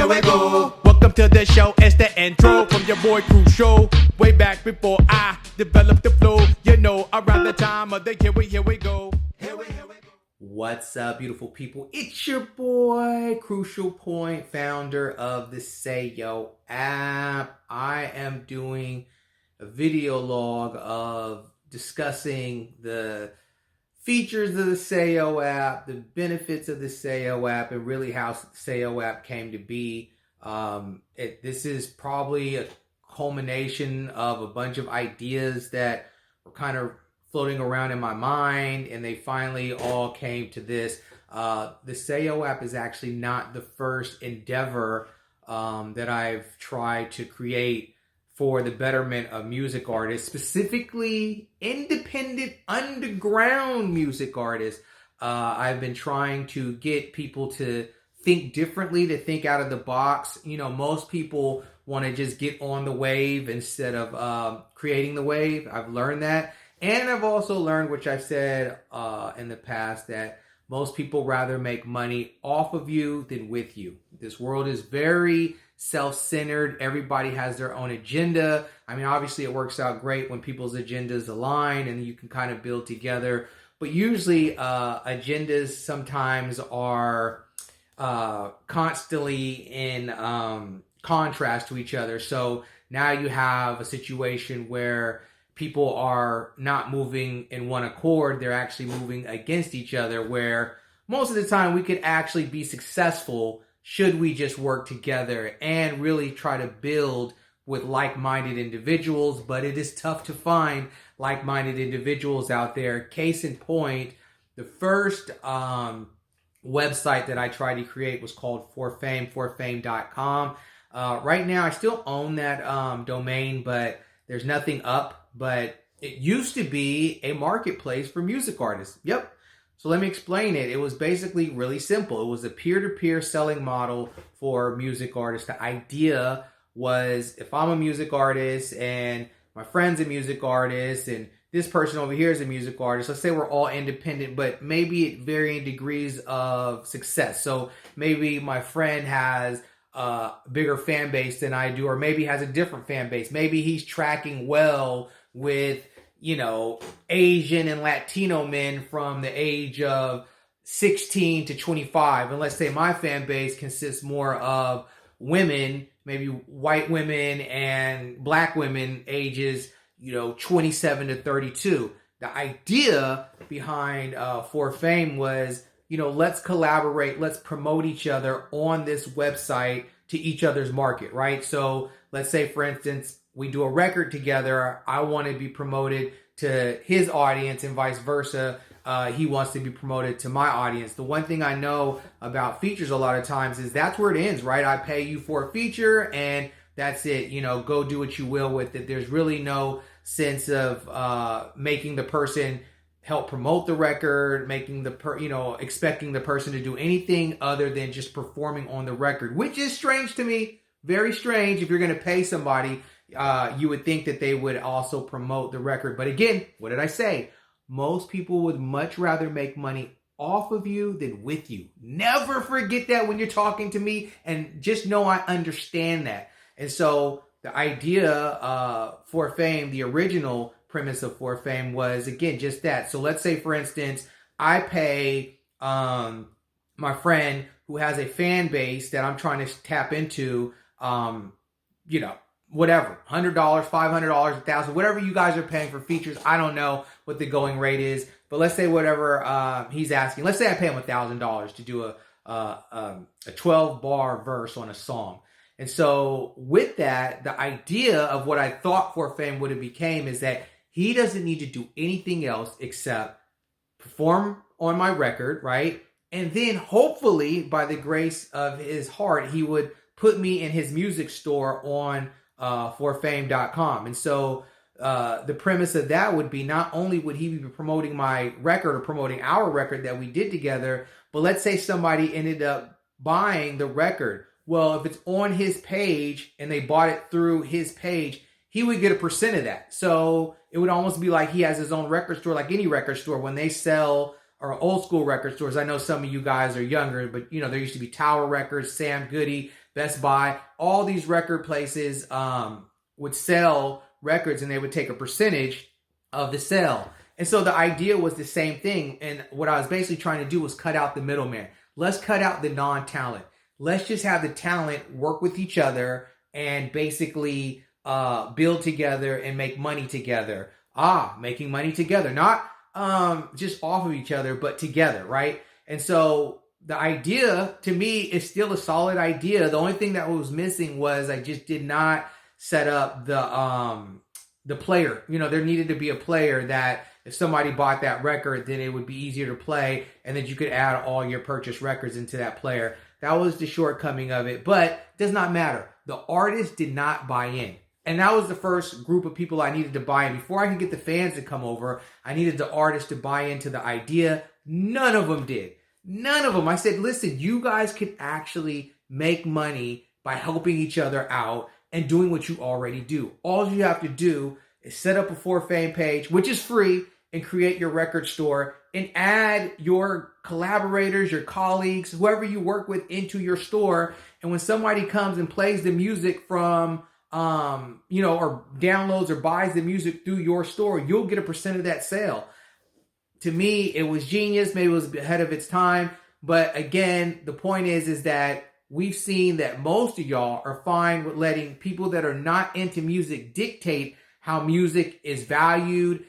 we go. Welcome to the show, it's the intro from your boy Crucial. Way back before I developed the flow, you know, around the time of the here we go. Here we go. What's up, beautiful people? It's your boy, Crucial Point, founder of the sayeYO app. I am doing a video log of discussing the features of the sayeYO app, the benefits of the sayeYO app, and really how the sayeYO app came to be. This is probably a culmination of a bunch of ideas that were kind of floating around in my mind, and they finally all came to this. The sayeYO app is actually not the first endeavor that I've tried to create for the betterment of music artists, specifically independent underground music artists. I've been trying to get people to think differently, to think out of the box. You know, most people want to just get on the wave instead of creating the wave. I've learned that. And I've also learned, which I've said in the past, that most people rather make money off of you than with you. This world is very self-centered. Everybody has their own agenda. I mean, obviously it works out great when people's agendas align and you can kind of build together. But usually agendas sometimes are constantly in contrast to each other. So now you have a situation where people are not moving in one accord. They're actually moving against each other, where most of the time we could actually be successful should we just work together and really try to build with like-minded individuals. But it is tough to find like-minded individuals out there. Case in point, the first website that I tried to create was called forfame.com. Right now, I still own that domain, but there's nothing up. But it used to be a marketplace for music artists. Yep. So let me explain it. It was basically really simple. It was a peer-to-peer selling model for music artists. The idea was, if I'm a music artist and my friend's a music artist and this person over here is a music artist, let's say we're all independent, but maybe at varying degrees of success. So maybe my friend has a bigger fan base than I do, or maybe has a different fan base. Maybe he's tracking well with, you know, Asian and Latino men from the age of 16 to 25. And let's say my fan base consists more of women, maybe white women and black women ages, 27 to 32. The idea behind For Fame was, let's collaborate, let's promote each other on this website to each other's market, right? So let's say, for instance, we do a record together. I want to be promoted to his audience and vice versa. He wants to be promoted to my audience. The one thing I know about features a lot of times is that's where it ends, right? I pay you for a feature and that's it. Go do what you will with it. There's really no sense of making the person help promote the record, making expecting the person to do anything other than just performing on the record, which is strange to me. Very strange. If you're going to pay somebody, you would think that they would also promote the record. But again, what did I say? Most people would much rather make money off of you than with you. Never forget that when you're talking to me, and just know I understand that. And so the idea For Fame, the original premise of For Fame was, again, just that. So let's say, for instance, I pay my friend who has a fan base that I'm trying to tap into, whatever, $100, $500, $1,000, whatever you guys are paying for features. I don't know what the going rate is, but let's say whatever he's asking. Let's say I pay him $1,000 to do a 12-bar verse on a song. And so with that, the idea of what I thought For Fame would have became is that he doesn't need to do anything else except perform on my record, right? And then hopefully, by the grace of his heart, he would put me in his music store on forfame.com. And so the premise of that would be, not only would he be promoting my record or promoting our record that we did together, but let's say somebody ended up buying the record. Well, if it's on his page and they bought it through his page, he would get a percent of that. So it would almost be like he has his own record store, like any record store. When they sell, or old school record stores, I know some of you guys are younger, but there used to be Tower Records, Sam Goody, Best Buy, all these record places would sell records and they would take a percentage of the sale. And so the idea was the same thing. And what I was basically trying to do was cut out the middleman. Let's cut out the non-talent. Let's just have the talent work with each other and basically build together and make money together. Making money together, not just off of each other, but together, right? And so the idea to me is still a solid idea. The only thing that was missing was I just did not set up the player. You know, there needed to be a player that if somebody bought that record, then it would be easier to play, and then you could add all your purchased records into that player. That was the shortcoming of it, but it does not matter. The artist did not buy in. And that was the first group of people I needed to buy in. Before I could get the fans to come over, I needed the artists to buy into the idea. None of them did. None of them. I said, listen, you guys can actually make money by helping each other out and doing what you already do. All you have to do is set up a For Fame page, which is free, and create your record store and add your collaborators, your colleagues, whoever you work with into your store. And when somebody comes and plays the music from, or downloads or buys the music through your store, you'll get a percent of that sale. To me, it was genius. Maybe it was ahead of its time. But again, the point is that we've seen that most of y'all are fine with letting people that are not into music dictate how music is valued,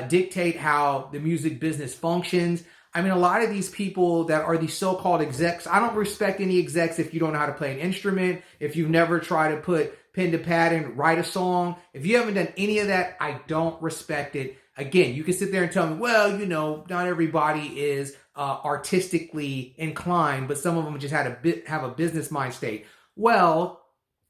dictate how the music business functions. I mean, a lot of these people that are these so-called execs, I don't respect any execs if you don't know how to play an instrument, if you've never tried to put pen to pad and write a song. If you haven't done any of that, I don't respect it. Again, you can sit there and tell me, well, not everybody is artistically inclined, but some of them just have a business mind state. Well,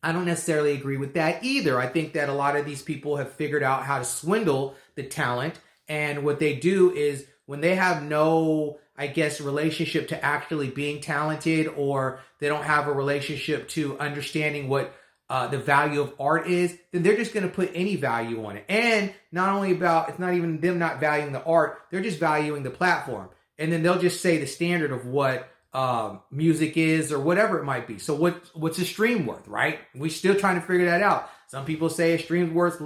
I don't necessarily agree with that either. I think that a lot of these people have figured out how to swindle the talent. And what they do is when they have no, relationship to actually being talented, or they don't have a relationship to understanding what the value of art is, then they're just going to put any value on it. And it's not even them not valuing the art, they're just valuing the platform. And then they'll just say the standard of what music is or whatever it might be. So what's a stream worth, right? We're still trying to figure that out. Some people say a stream's worth,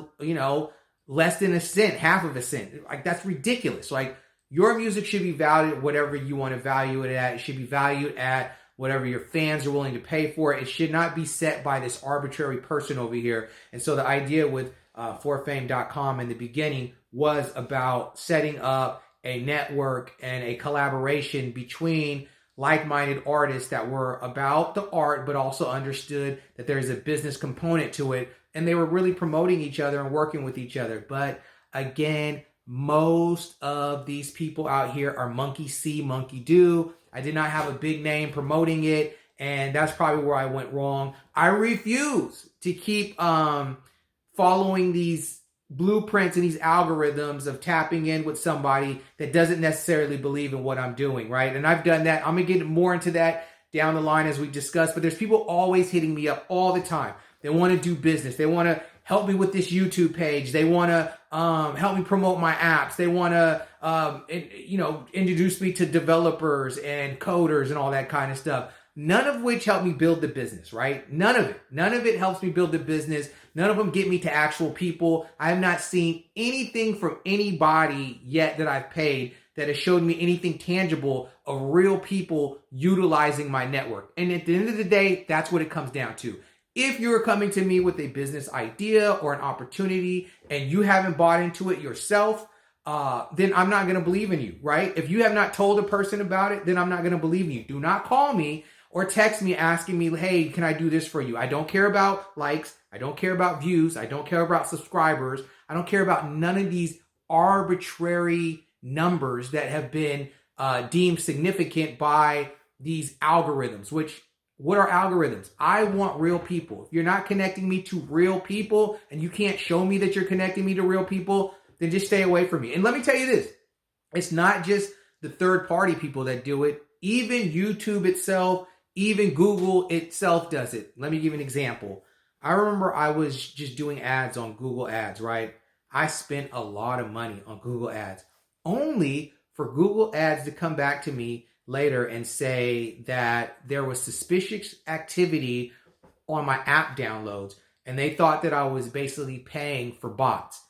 less than a cent, half of a cent. Like, that's ridiculous. Like, your music should be valued at whatever you want to value it at. It should be valued at whatever your fans are willing to pay for it. It should not be set by this arbitrary person over here. And so the idea with forfame.com in the beginning was about setting up a network and a collaboration between like-minded artists that were about the art, but also understood that there's a business component to it. And they were really promoting each other and working with each other. But again, most of these people out here are monkey see, monkey do. I did not have a big name promoting it, and that's probably where I went wrong. I refuse to keep following these blueprints and these algorithms of tapping in with somebody that doesn't necessarily believe in what I'm doing, right? And I've done that. I'm going to get more into that down the line as we discuss, but there's people always hitting me up all the time. They want to do business. They want to help me with this YouTube page. They want to help me promote my apps. They want to, introduce me to developers and coders and all that kind of stuff. None of which help me build the business, right? None of it. None of it helps me build the business. None of them get me to actual people. I have not seen anything from anybody yet that I've paid that has showed me anything tangible of real people utilizing my network. And at the end of the day, that's what it comes down to. If you're coming to me with a business idea or an opportunity and you haven't bought into it yourself, then I'm not going to believe in you, right? If you have not told a person about it, then I'm not going to believe in you. Do not call me or text me asking me, hey, can I do this for you? I don't care about likes. I don't care about views. I don't care about subscribers. I don't care about none of these arbitrary numbers that have been deemed significant by these algorithms, what are algorithms? I want real people. If you're not connecting me to real people and you can't show me that you're connecting me to real people, then just stay away from me. And let me tell you this, it's not just the third party people that do it. Even YouTube itself, even Google itself does it. Let me give you an example. I remember I was just doing ads on Google Ads, right? I spent a lot of money on Google Ads, only for Google Ads to come back to me later and say that there was suspicious activity on my app downloads, and they thought that I was basically paying for bots.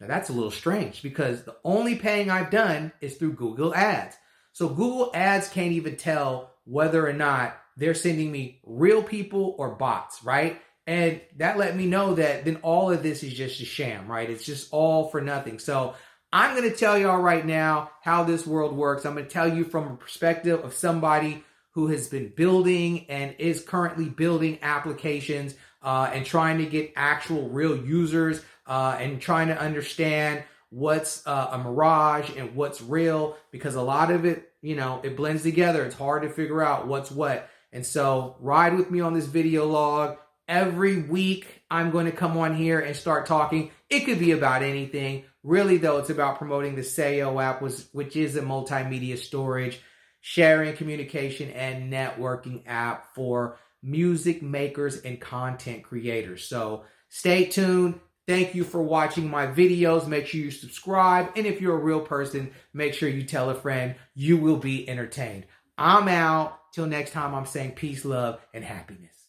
Now that's a little strange because the only paying I've done is through Google Ads. So Google Ads can't even tell whether or not they're sending me real people or bots, right? And that let me know that then all of this is just a sham, right? It's just all for nothing. So I'm going to tell y'all right now how this world works. I'm going to tell you from a perspective of somebody who has been building and is currently building applications and trying to get actual real users and trying to understand what's a mirage and what's real, because a lot of it, you know, it blends together. It's hard to figure out what's what. And so ride with me on this video log. Every week, I'm going to come on here and start talking. It could be about anything. Really, though, it's about promoting the sayeYO app, which is a multimedia storage, sharing, communication, and networking app for music makers and content creators. So stay tuned. Thank you for watching my videos. Make sure you subscribe. And if you're a real person, make sure you tell a friend. You will be entertained. I'm out. Till next time, I'm saying peace, love, and happiness.